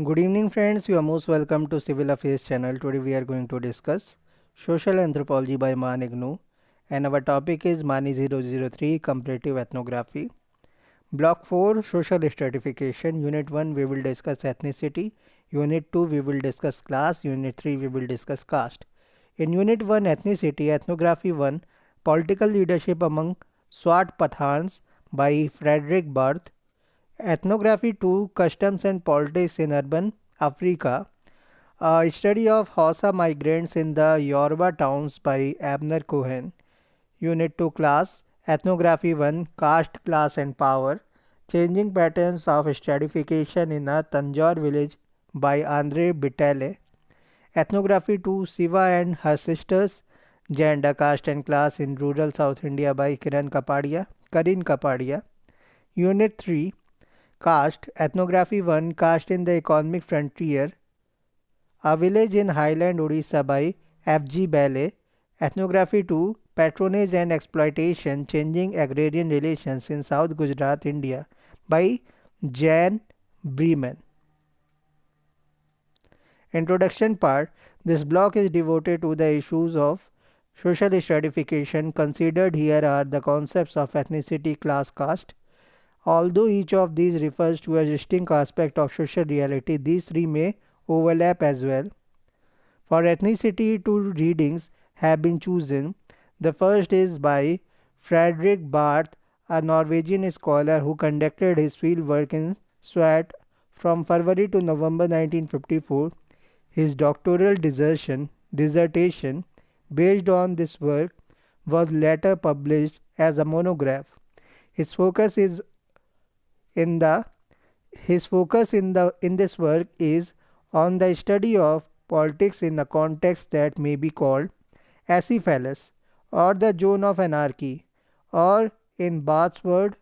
Good evening friends, you are most welcome to Civil Affairs channel. Today we are going to discuss Social Anthropology by MAAN IGNOU and our topic is MAAN 003 Comparative Ethnography. Block 4 Social Stratification. Unit 1 we will discuss ethnicity. Unit 2 we will discuss class. Unit 3 we will discuss caste. In Unit 1 Ethnicity, Ethnography 1 Political Leadership among Swat Pathans by Frederick Barth. Ethnography 2 Customs and Politics in Urban Africa. A study of Hausa migrants in the Yoruba towns by Abner Cohen. Unit 2 Class Ethnography 1 Caste, Class and Power. Changing Patterns of Stratification in a Tanjore Village by Andre Bitale. Ethnography 2 Siva and Her Sisters. Gender, Caste and Class in Rural South India by Karin Kapadia. Unit 3 Caste Ethnography 1 Caste in the Economic Frontier. A Village in Highland Odisha by F.G. Bailey. Ethnography 2 Patronage and Exploitation Changing Agrarian Relations in South Gujarat, India by Jan Breman. Introduction part. This block is devoted to the issues of social stratification. Considered here are the concepts of ethnicity, class, caste. Although each of these refers to a distinct aspect of social reality, these three may overlap as well. For ethnicity, two readings have been chosen. The first is by Frederick Barth, a Norwegian scholar who conducted his field work in Swat from February to November 1954. His doctoral dissertation based on this work was later published as a monograph. His focus is in the his focus in this work is on the study of politics in a context that may be called acephalous or the zone of anarchy, or in Barth's word,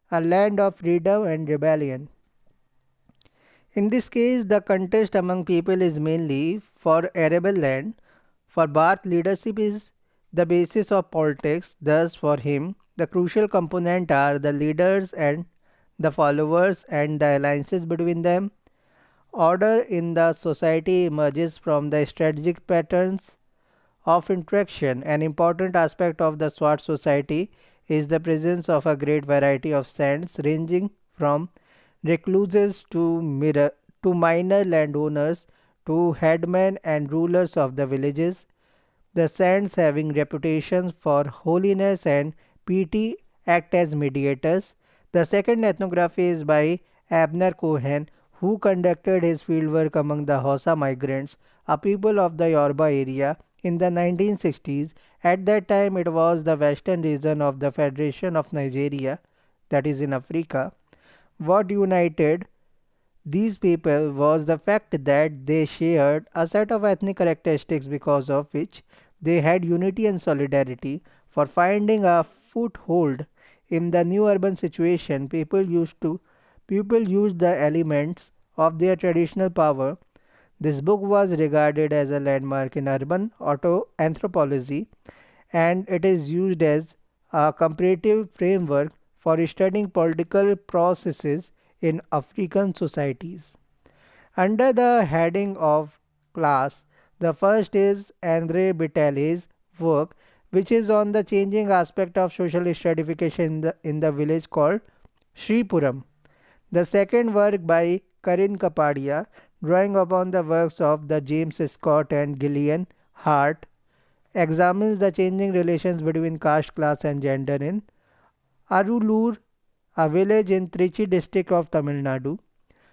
a land of freedom and rebellion. In this case, the contest among people is mainly for arable land. For Barth, leadership is the basis of politics. Thus, for him, the crucial component are the leaders and the followers and the alliances between them. Order in the society emerges from the strategic patterns of interaction. An important aspect of the SWAT society is the presence of a great variety of saints ranging from recluses to minor landowners to headmen and rulers of the villages. The saints, having reputations for holiness and piety, act as mediators. The second ethnography is by Abner Cohen, who conducted his fieldwork among the Hausa migrants, a people of the Yoruba area, in the 1960s. At that time, it was the western region of the Federation of Nigeria, that is in Africa. What united these people was the fact that they shared a set of ethnic characteristics because of which they had unity and solidarity. For finding a foothold in the new urban situation, people used the elements of their traditional power. This book was regarded as a landmark in urban auto anthropology, and it is used as a comparative framework for studying political processes in African societies. Under the heading of class, the first is Andre Bitale's work, which is on the changing aspect of social stratification in the village called Sripuram. The second work by Karin Kapadia, drawing upon the works of the James Scott and Gillian Hart, examines the changing relations between caste, class, and gender in Arulur, a village in Trichy district of Tamil Nadu.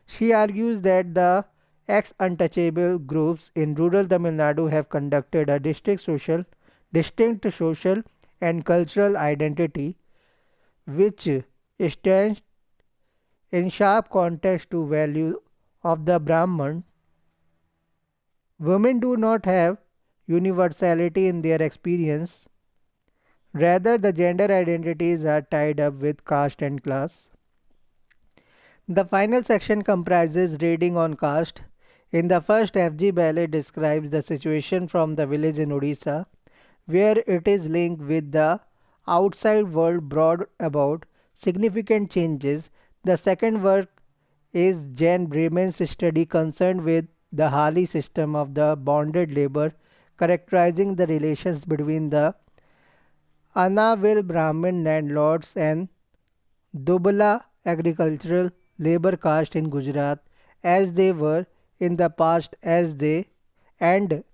She argues that the ex-untouchable groups in rural Tamil Nadu have conducted a distinct social and cultural identity which stands in sharp contrast to value of the Brahman. Women do not have universality in their experience. Rather, the gender identities are tied up with caste and class. The final section comprises reading on caste. In the first, F.G. Bailey describes the situation from the village in Odisha, where it is linked with the outside world brought about significant changes. The second work is Jan Bremen's study concerned with the Hali system of the bonded labor, characterizing the relations between the Anavil Brahmin landlords and Dubla agricultural labor caste in Gujarat as they were in the past and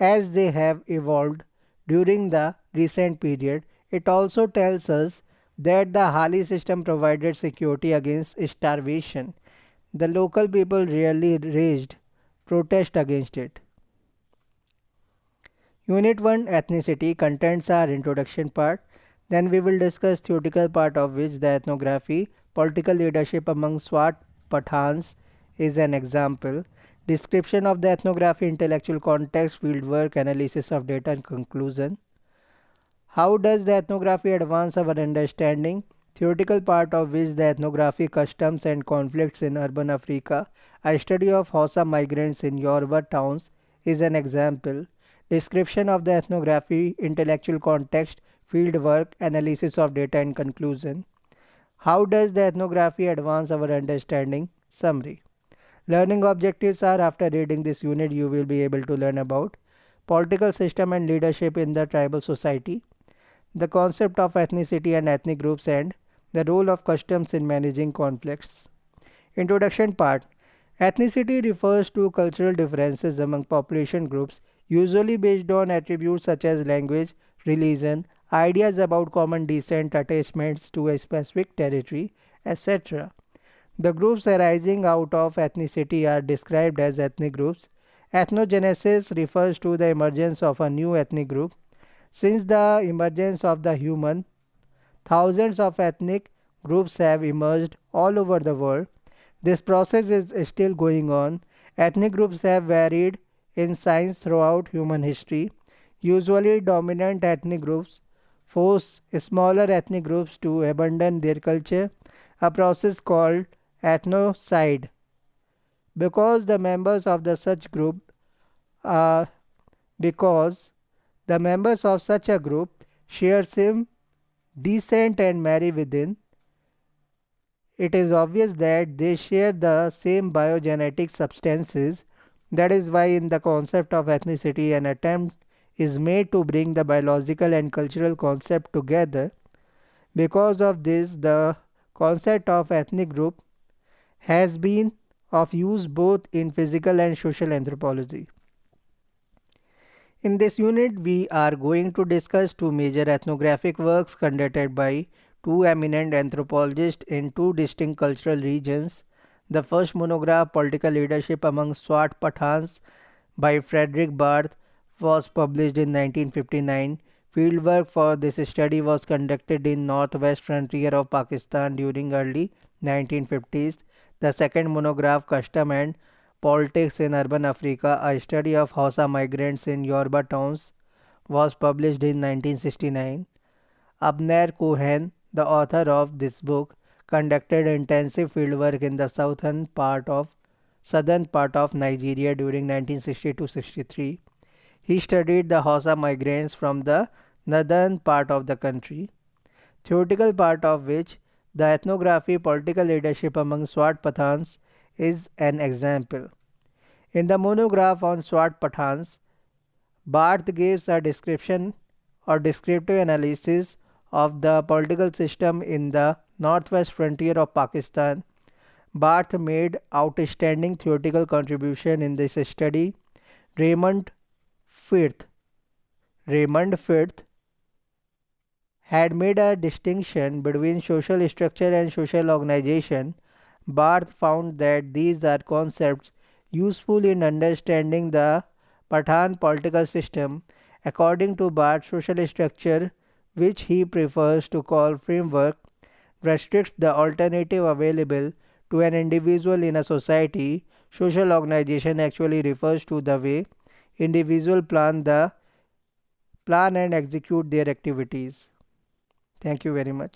as they have evolved during the recent period. It also tells us that the Hali system provided security against starvation. The local people rarely raised protest against it. Unit 1 Ethnicity contents our introduction part. Then we will discuss theoretical part of which the ethnography, political leadership among Swat Pathans is an example. Description of the ethnography, intellectual context, fieldwork, analysis of data and conclusion. How does the ethnography advance our understanding? Theoretical part of which the ethnography, customs and conflicts in urban Africa, a study of Hausa migrants in Yoruba towns is an example. Description of the ethnography, intellectual context, fieldwork, analysis of data and conclusion. How does the ethnography advance our understanding? Summary. Learning objectives are after reading this unit you will be able to learn about political system and leadership in the tribal society, the concept of ethnicity and ethnic groups, and the role of customs in managing conflicts. Introduction part. Ethnicity refers to cultural differences among population groups, usually based on attributes such as language, religion, ideas about common descent, attachments to a specific territory, etc. The groups arising out of ethnicity are described as ethnic groups. Ethnogenesis refers to the emergence of a new ethnic group. Since the emergence of the human, thousands of ethnic groups have emerged all over the world. This process is still going on. Ethnic groups have varied in size throughout human history. Usually, dominant ethnic groups force smaller ethnic groups to abandon their culture, a process called ethnocide. Because the members of the such group are because the members of such a group share same descent and marry within, it is obvious that they share the same biogenetic substances. That is why in the concept of ethnicity an attempt is made to bring the biological and cultural concept together. Because of this, the concept of ethnic group has been of use both in physical and social anthropology. In this unit, we are going to discuss two major ethnographic works conducted by two eminent anthropologists in two distinct cultural regions. The first monograph, Political Leadership Among Swat Pathans by Frederick Barth, was published in 1959. Fieldwork for this study was conducted in northwest frontier of Pakistan during early 1950s. The second monograph, Custom and Politics in Urban Africa, a study of Hausa migrants in Yoruba towns, was published in 1969. Abner Cohen, the author of this book, conducted intensive fieldwork in the southern part of Nigeria during 1960 to 63. He studied the Hausa migrants from the northern part of the country. Theoretical part of which the ethnography, political leadership among Swat Pathans is an example. In the monograph on Swat Pathans, Barth gives a description or descriptive analysis of the political system in the northwest frontier of Pakistan. Barth made outstanding theoretical contribution in this study. Raymond Firth Raymond Firth had made a distinction between social structure and social organization. Barth found that these are concepts useful in understanding the Pathan political system. According to Barth, social structure, which he prefers to call framework, restricts the alternative available to an individual in a society. Social organization actually refers to the way individuals plan and execute their activities. Thank you very much.